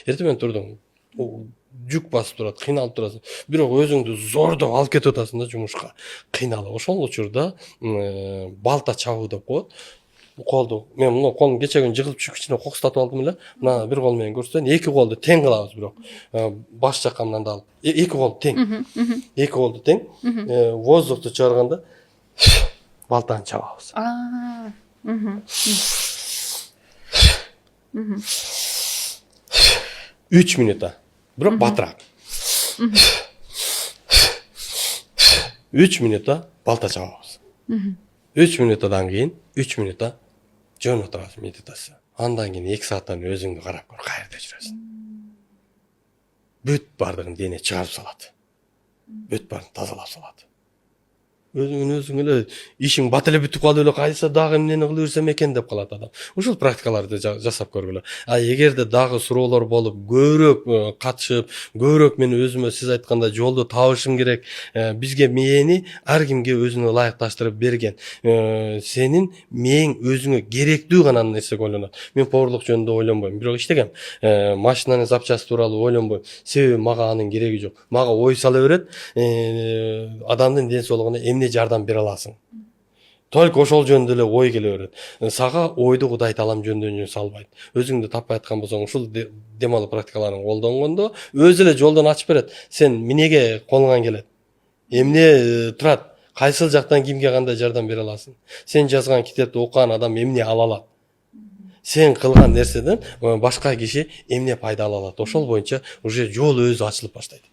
Эртең турдуң. Жүк басып турат, кыйналып турасың. Бирок өзүңдү зордоп алып кетип атасың да жумушка. Кыйналып. Ошол учурда балта чабуу деп коет. Колду мен мына колум кече күнү жыгылып түшүп кичине кокустатып алдым эле. Мына бир кол менен көрсөтөйүн. Эки колду тең кылабыз бирок. Баш жакка мындан алып. Эки кол тең. Эки колду тең. Воздухту чыгарганда балтаны чабабыз. 3 минутта. Бирок батыраак. 3 минутта балта чабабыз. 3 минуттан кийин 3 минутта жөн отурабыз медитация. Андан кийин 2 сааттан өзүңдү карап көр, каерде жүрөсүң. Бүт бардыгын дене чыгарып салат. Бүт барын тазалап салат. Өзүң эле ишиң бат эле бүтүп калып эле кайсы дагы эмнени кыла берсем экен деп калат адам. Ушул практикаларды жасап көргүлө. А эгерде дагы суроолор болуп, көбүрөөк катышып, көбүрөөк мен өзүмө сиз айткандай жолду табышым керек. Бизге мээни ар кимге өзүнө ылайыкташтырып берген. Сенин мээң өзүңө керектүү гана нерсе ойлонот. Мен поварлык жөнүндө ойлонбойм. Бирок иштегем. Машинанын запчасты тууралуу ойлонбойм. Себеби мага анын кереги жок. Мага ой сала берет. Адамдын ден соолугуна жардам бере аласың. Только ошол жөнүндө эле ой келе берет. Сага ойду Кудай таалам жөндөн салбайт. Өзүңдү таппай аткан болсоң, ушул дем алуу практикаларын колдонгондо өзү эле жолдон ачып берет. Сен эмнеге колуңан келет? Эмне турат? Кайсыл жактан кимге кандай жардам бере аласың? Сен жазган китепти окуган адам эмне ала алат? Сен кылган нерседен башка киши эмне пайда ала алат? Ошол боюнча уже жол өзү ачылып баштайт.